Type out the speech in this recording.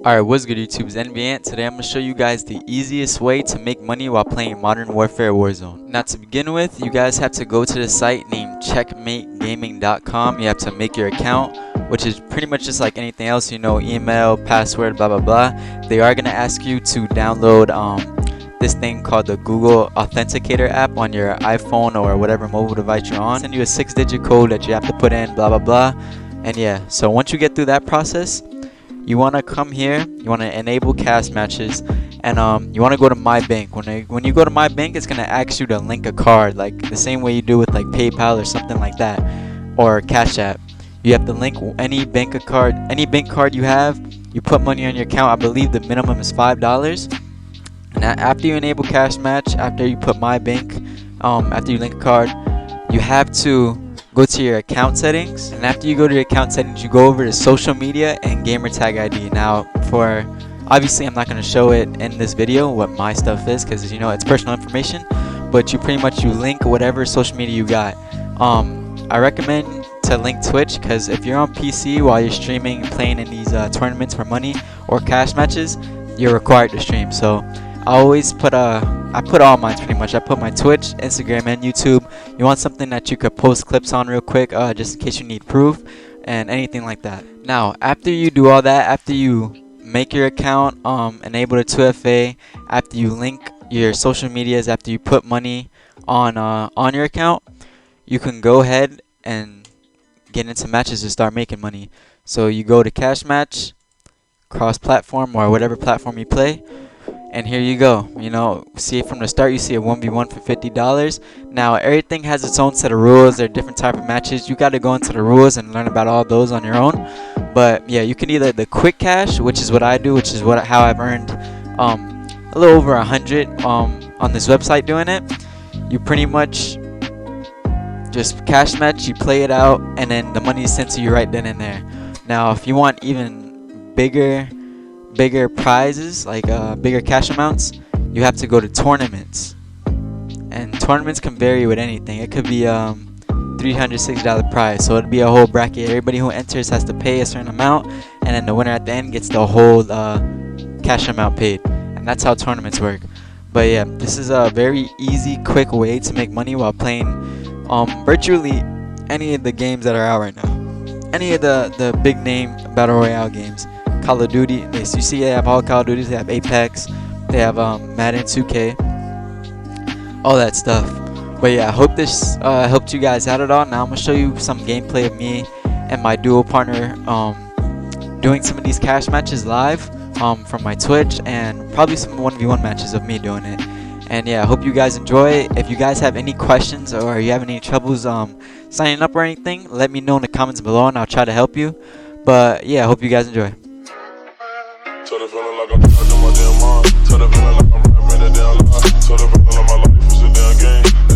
Alright, what's good YouTube? It's NBAnt. Today I'm going to show you guys the easiest way to make money while playing Modern Warfare Warzone. Now to begin with, you guys have to go to the site named checkmategaming.com. You have to make your account, which is pretty much just like anything else, you know, email, password, blah blah blah. They are going to ask you to download this thing called the Google Authenticator app on your iPhone or whatever mobile device you're on. Send you a 6-digit code that you have to put in, blah blah blah. And yeah, so once you get through that process, you want to come here, you want to enable cash matches, and you want to go to my bank. When you go to my bank, it's going to ask you to link a card, like the same way you do with like PayPal or something like that, or Cash App. You have to link any bank card you have. You put money on your account. I believe the minimum is $5. And after you enable cash match, after you put my bank, after you link a card, you have to go to your account settings, and after you go to your account settings, you go over to social media and gamer tag ID. Now, obviously I'm not going to show it in this video what my stuff is, because you know it's personal information, but you link whatever social media you got. I recommend to link Twitch, because if you're on PC while you're streaming and playing in these tournaments for money or cash matches, you're required to stream. So I always put I put all mine pretty much. I put my Twitch, Instagram, and YouTube. You want something that you could post clips on real quick, just in case you need proof and anything like that. Now, after you do all that, after you make your account, enable the 2FA, after you link your social medias, after you put money on your account, you can go ahead and get into matches to start making money. So you go to cash match, cross-platform, or whatever platform you play. And here you go. You know, see from the start, you see a 1v1 for $50. Now, everything has its own set of rules. There are different type of matches. You got to go into the rules and learn about all those on your own. But yeah, you can either the quick cash, which is what I do, which is how I've earned a little over 100 on this website doing it. You pretty much just cash match, you play it out, and then the money is sent to you right then and there. Now, if you want even bigger prizes, like bigger cash amounts, you have to go to tournaments, and tournaments can vary with anything. It could be $360 prize, so it'd be a whole bracket. Everybody who enters has to pay a certain amount, and then the winner at the end gets the whole cash amount paid, and that's how tournaments work. But yeah, this is a very easy, quick way to make money while playing virtually any of the games that are out right now, any of the big name battle royale games. Call of Duty, you see they have all Call of Duties, they have Apex, they have Madden 2K, all that stuff. But yeah, I hope this helped you guys out at all. Now I'm going to show you some gameplay of me and my duo partner doing some of these cash matches live from my Twitch, and probably some 1v1 matches of me doing it. And yeah, I hope you guys enjoy. If you guys have any questions or you have any troubles signing up or anything, let me know in the comments below and I'll try to help you. But yeah, I hope you guys enjoy. Told the feeling like I'm stuck in my damn mind. Told the feeling like I'm rapping a damn lie. Told the feeling like my life is a damn game.